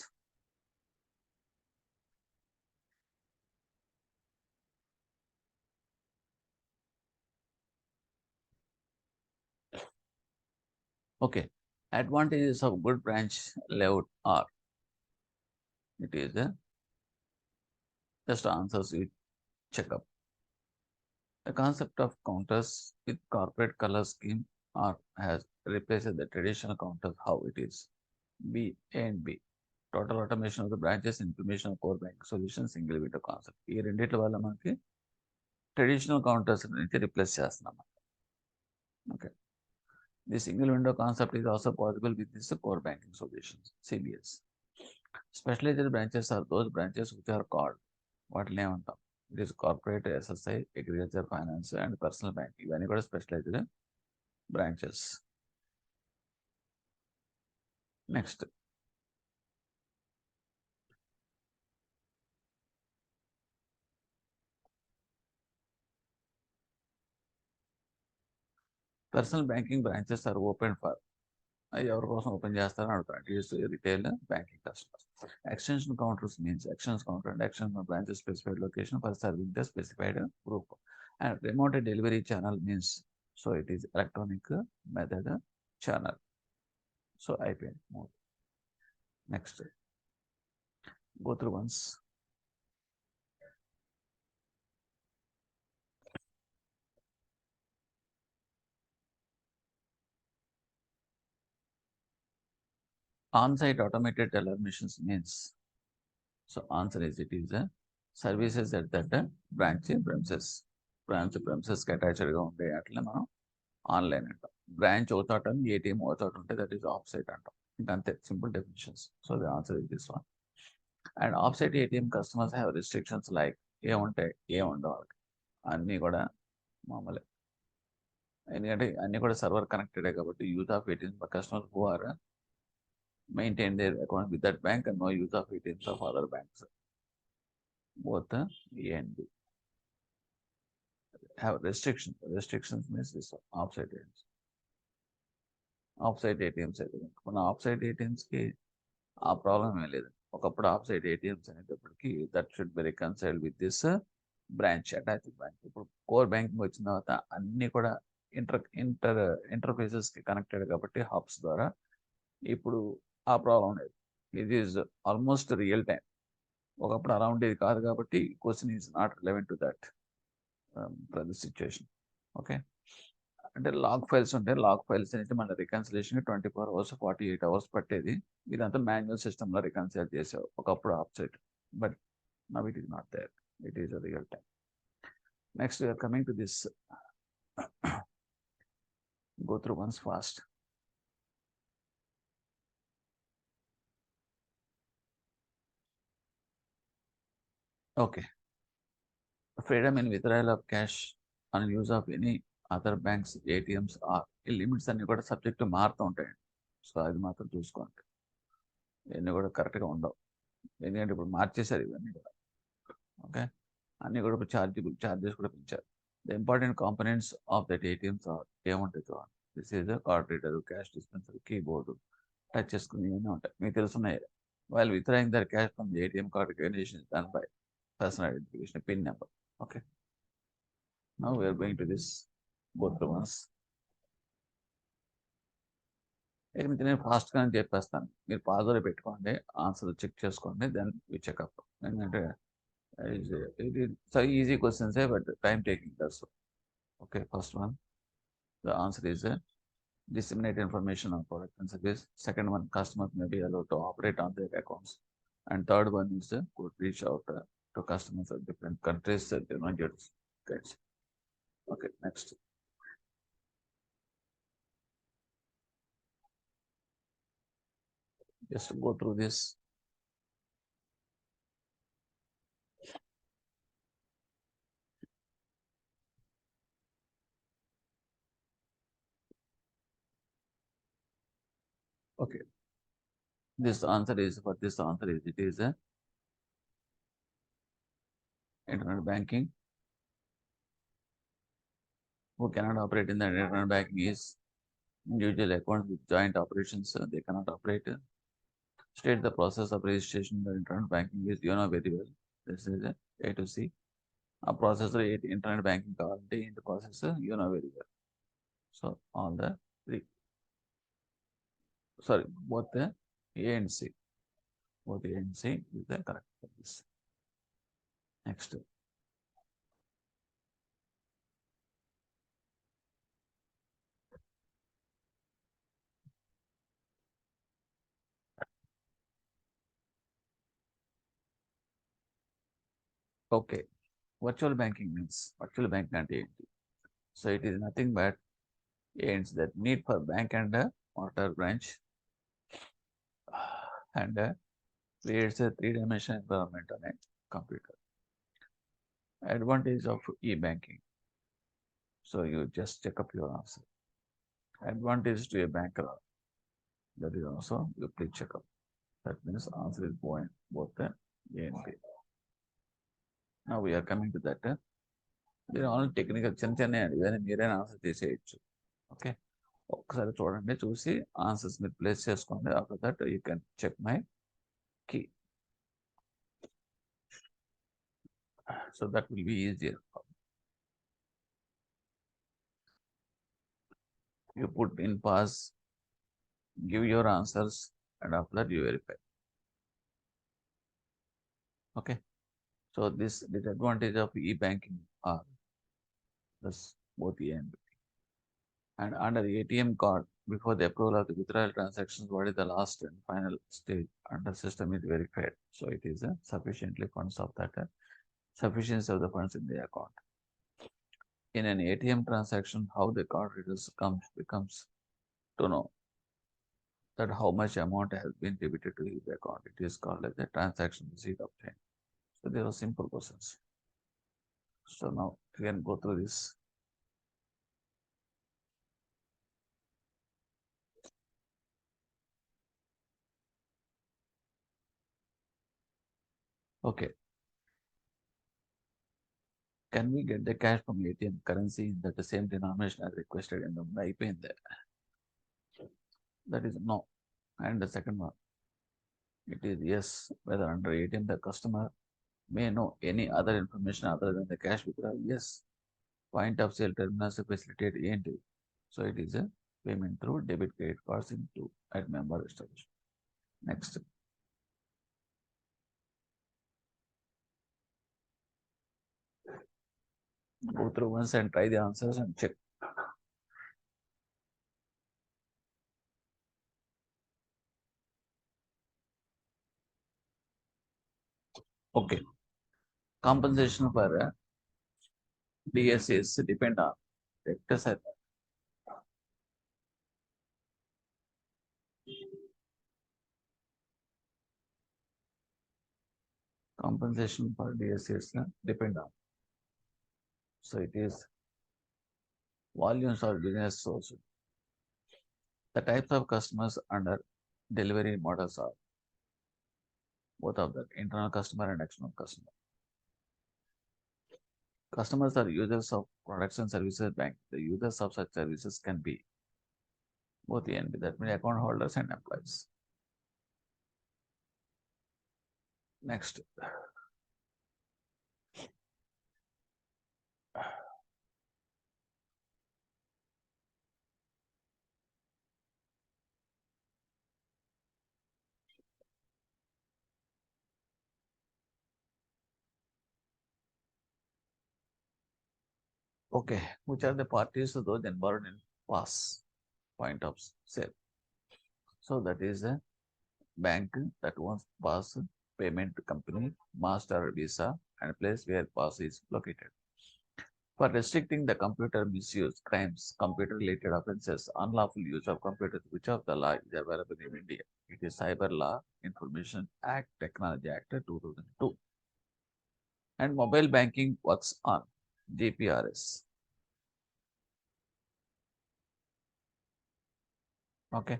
Okay, advantages of good branch layout are it is just answers you check up. The concept of counters with corporate color scheme are has replaced the traditional counters how it is. B, A and B. Total automation of the branches, implementation of core banking solutions, single window concept. ఈ రెండిట్ల వల్ల మనకి traditional counters నుంచి replace చేస్తున్నాం. Okay, the single window concept is also possible with this core banking solutions, CBS. Specialized branches are those branches which are called వాటిని ఏమంటాం? It is corporate, SSI, agriculture, finance and personal banking. ఇవన్నీ కూడా specialised branches. Next, personal banking branches are open for ఎవరి కోసం open చేస్తారని అడుగుతారు. It is retail banking customers. Extension counters means extension counter and extension branches specified location for serving the specified group. And remote delivery channel means, so it is electronic method channel. So IPN mode. Next, go through once. On-site automated teller machines means, so answer is it is a services at that branch premises. Branch premises కి attached గా ఉండే అట్లా మనం online అంటాం. Branch అవుతాటం ATM అవుతాట ఉంటే that is of sight అంటాం. ఇంకా అంతే, simple definitions. So the answer is this one. And off site ATM customers have restrictions like ఏముంటాయి, ఏముండవు, అన్నీ కూడా మామూలే. ఎందుకంటే అన్నీ కూడా సర్వర్ కనెక్టెడే కాబట్టి use of ATM customers who are maintain their account with that bank and no use of ATMs of other banks. Both A and B have restriction. Restrictions means this off site ATMs. Off site ATMs అయితే మన of sight ఏటీఎమ్స్కి ఆ problem ఏం లేదు. ఒకప్పుడు off site ATMs అనేటప్పటికి that should be reconciled with this branch, attached branch. ఇప్పుడు core banking వచ్చిన తర్వాత అన్నీ కూడా ఇంటర్ఫేసెస్కి కనెక్టెడ్ కాబట్టి హబ్స్ ద్వారా ఇప్పుడు ఆ ప్రాబ్లం లేదు. ఇది ఈజ్ ఆల్మోస్ట్ రియల్ టైం. ఒకప్పుడు అలా ఉండేది కాదు కాబట్టి question is not relevant to that present situation. Okay, అంటే లాగ్ ఫైల్స్ ఉంటాయి. లాగ్ ఫైల్స్ అనేది మన రికన్సిలేషన్ 24 hours 48 hours పట్టేది. ఇదంతా మాన్యువల్ సిస్టంలో రికన్సిల్ చేసావు ఒకప్పుడు off site. But now it is not there, it is real time. Next we're coming to this. go through once fast. Okay, freedom in withdrawal of cash and use of any other banks ATMs are ఈ limits అన్ని కూడా subject మారుతూ ఉంటాయండి. So అది మాత్రం చూసుకోండి, ఇవన్నీ కూడా కరెక్ట్గా ఉండవు. ఎందుకంటే ఇప్పుడు మార్చేశారు ఇవన్నీ కూడా. ఓకే, అన్నీ కూడా ఇప్పుడు ఛార్జెస్ కూడా పెంచారు. The important components of that ATMs are ఏముంటాయి చూడండి. This is card reader, cash dispenser, keyboard, touch చేసుకుని ఇవన్నీ ఉంటాయి, మీకు తెలుసున్నాయి. while withdrawing their cash from the ATM card, recognition is done by personal identification PIN number. Okay, now we are going to this both the ones. అయితే నేను ఫాస్ట్గా చెప్పేస్తాను, మీరు పాజోలో పెట్టుకోండి, ఆన్సర్ చెక్ చేసుకోండి, దెన్ వి చెకప్. ఎందుకంటే ఇది ఈజీ క్వశ్చన్సే, but time taking that's. Okay, first one the answer is disseminate information on product and service. Second one, customers may be allowed to operate on their accounts. And third one is could reach out to customers of different countries that they not get guides. Okay, next. Just go through this. Okay, this answer is, for this answer is, it is a internet banking. Who cannot operate in the internet banking is individual accounts with joint operations, they cannot operate. State the process of registration in the internet banking is, you know very well. This is A to C. A processor internet banking కావాలంటే ఏంటి process, you know very well. So all the three, sorry, both the A and C, both A and C is the correct for this. Next, okay, virtual banking means, virtual banking అంటే ఏంటి? So it is nothing but ends that need for bank and mortar branch and creates a three-dimensional environment on a computer. Advantage of e-banking. So you just check up your answer. Advantage to a banker, that is also you please check up. That means answer is both the A and B. Now we are coming to that. These are all technical. Even మీరైనా answer చేసేయచ్చు. Okay, ఒకసారి చూడండి, చూసి answers మీరు place చేసుకోండి. After that you can check my key. So that will be easier. You put in pass, give your answers, and after that you verify. Okay. So this disadvantage of e-banking are this both A and B. And under the ATM card, before the approval of the withdrawal transactions, what is the last and final stage under system is verified. So it is sufficiently funds of that sufficiency of the funds in the account. In an ATM transaction, how the card readers becomes to know that how much amount has been debited to the account. It is called as a transaction receipt obtained. So there are simple questions. So now we can go through this. Okay. Can we get the cash from ATM currency in the same denomination as requested in the IP in there? That is no. And the second one, it is yes. Whether under ATM the customer may know any other information other than the cash withdrawal. Yes. Point of sale terminals to facilitate A&T. So it is a payment through debit credit cards into at member establishment. Next. Go through once and try the answers and check. Okay. Compensation for DSAs depend on factors at compensation for DSAs depend on. So it is volumes or business source. The types of customers under delivery models are both of them, internal customer and external customer. Customers are users of products and services bank. The users of such services can be both A and B, that means account holders and employees. Next. Okay, which are the parties to those involved in pass point of sale? So that is a bank that owns pass, payment company, master visa, and place where pass is located. For restricting the computer misuse, crimes, computer-related offences, unlawful use of computers, which of the law is available in India? It is Cyber Law, Information Act, Technology Act 2002. And mobile banking works on GPRS. Okay.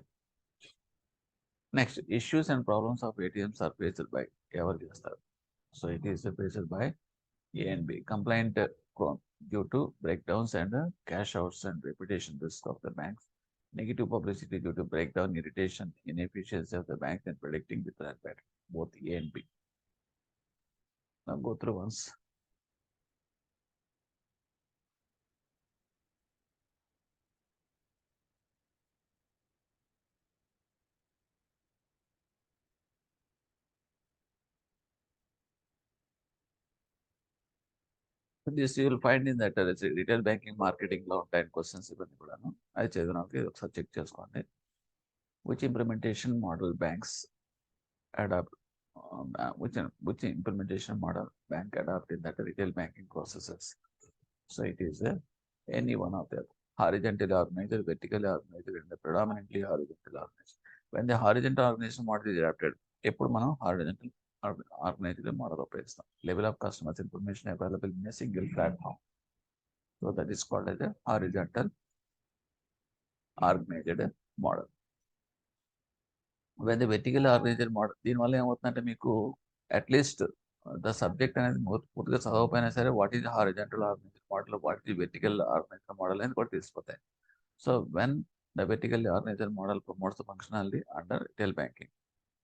Next, issues and problems of ATMs are faced by ఎవరు చేస్తారు? So it is faced by A and B. Complaint due to breakdowns and cash outs and reputation risk of the banks. Negative publicity due to breakdown, irritation, inefficiency of the bank and predicting the threat pattern. Both A and B. Now go through once. This you will find in that retail banking marketing law 10 questions ఇవన్నీ కూడాను అది చదివినాక ఒకసారి check చేసుకోండి. Which implementation model banks adopt? Which implementation model bank adopt in that retail banking processes? So it is any one of them. Horizontally organized, vertically organized, and predominantly horizontal organized. When the horizontal organization model is adapted, ఎప్పుడు మనం horizontal organized model ఉపయోగిస్తాం. Level of customers information available in a single platform. So that is called as a horizontal organized model. When the vertical organized model, దీనివల్ల ఏమవుతుందంటే మీకు at least the subject అనేది పూర్తిగా చదవకపోయినా సరే what is horizontal organised model, what is vertical organised model అని కూడా తెలిసిపోతాయి. So when The vertically organized model promotes the functionality under retail banking.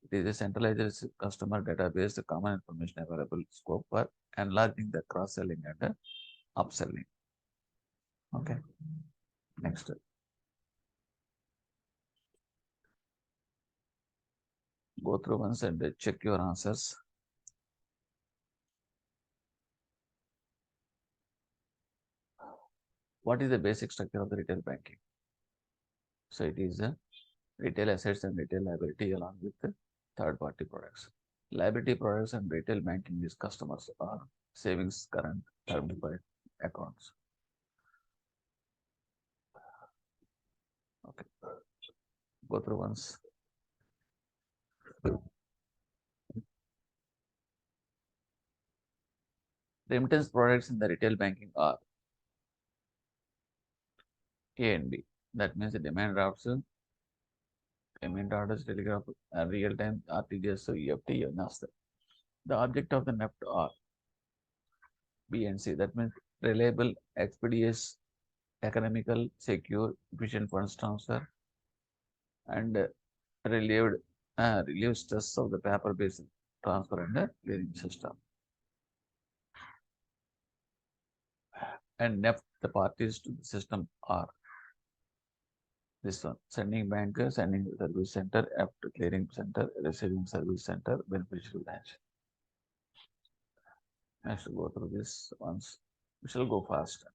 It is a centralized customer database, the common information available scope for enlarging the cross-selling and the upselling. Okay, next. Go through once and check your answers. What is the basic structure of the retail banking? So it is a retail assets and retail liability along with the third-party products. Liability products and retail banking is customers are savings, current, term deposit accounts. Okay, go through once. Remittance products in the retail banking are A and B. That means the demand drafts, payment orders, telegraph, real-time RTGS, EFT, and NASDAQ. The object of the NEFT are B and C. That means reliable, expeditious, economical, secure, efficient funds transfer, and relieved relieve stress of the paper-based transfer and clearing system. And NEFT, the parties to the system are this one: sending banker, sending service center, after clearing center, receiving service center, beneficiary branch. I should go through this once. We shall go fast.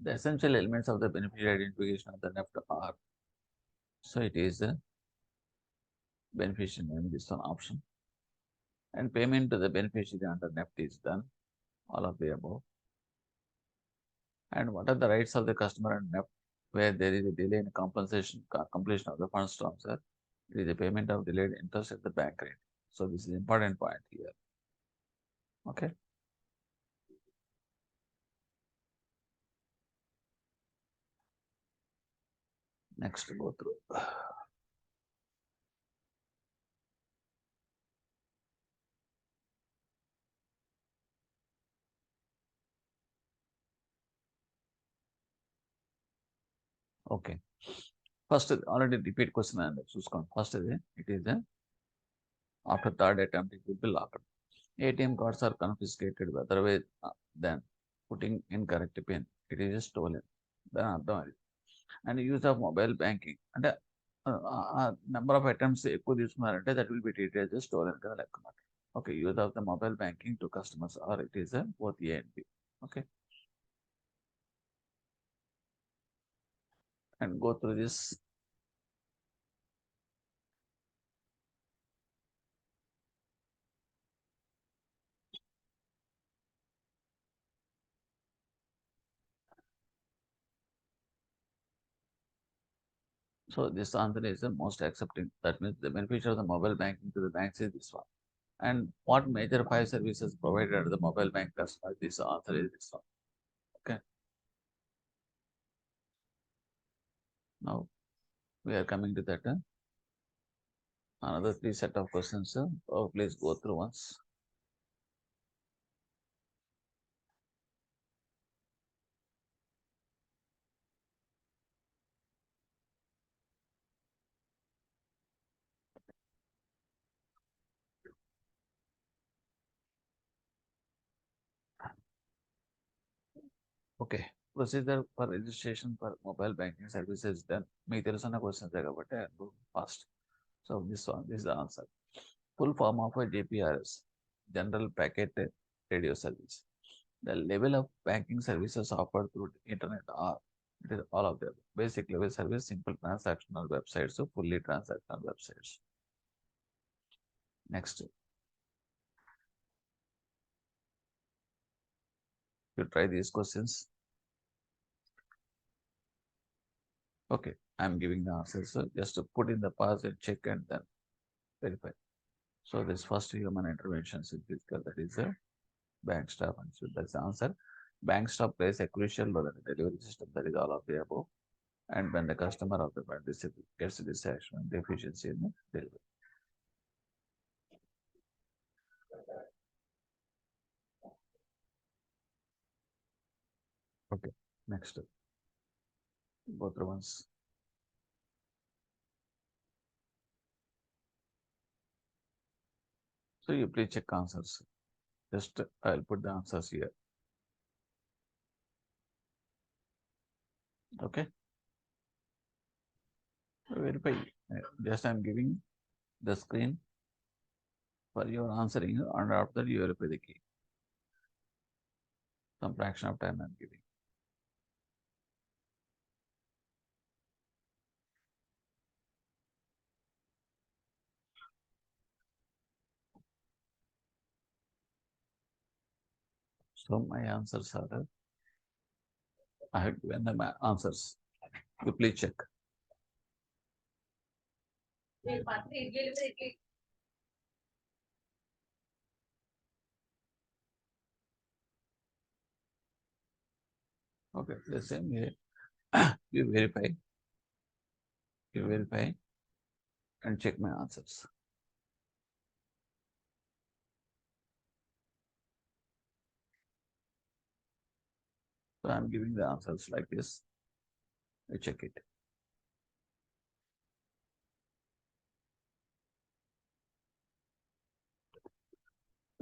The essential elements of the beneficiary identification of the NEFT are, so it is the beneficiary name, this one option, and payment to the beneficiary under NEFT is done, all of the above. And what are the rights of the customer and NEFT, where there is a delay in compensation completion of the funds transfer, it is a payment of delayed interest at the bank rate. So this is important point here. Okay. Next, go through. Okay. First, already repeat question and choose. First is it is a after third attempt it will be locked. ATM cards are confiscated otherwise than putting incorrect pin. It is stolen. Then and use of mobile banking and number of attempts ఎక్కువ తీసుకున్నారంటే that will be treated as stolen కదా లెక్క. Okay, use of the mobile banking to customers or it is both A and B. Okay. And go through this. So this answer is the most accepting. That means the benefit of the mobile banking to the banks is this one. And what major 5 services provided at the mobile bank customer? This answer is this one. Okay. Now we are coming to that. Another 3 set of questions. Oh, please go through once. Okay. Procedure for registration for mobile banking services done. మీకు తెలుసున్న questions కాబట్టి I go fast. So this one, this is the answer. Full form of a GPRS, General Packet Radio Service. The level of banking services offered through the internet are it is all of them. Basic level service, simple transactional websites, so fully transactional websites. Next, you try these questions. Okay, I'm giving the answers. So just to put in the pause and check and then verify. So this first human intervention is physical, that is a bank staff, and so that's the answer. Bank staff plays a crucial role in the delivery system, that is all of the above. and when the customer of the brand gets dissatisfaction, deficiency in the delivery. Okay, next, both the ones. So you please check answers. Just I'll put the answers here. Okay, so verify. Just I'm giving the screen for your answering, and after you verify the key. Some fraction of time I'm giving. So my answers are, I have given them my answers. You please check. Okay, the same way. you verify, you verify and check my answers. So I'm giving the answers like this. You check it.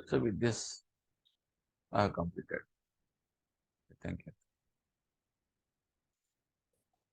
So with this, I have completed. Thank you.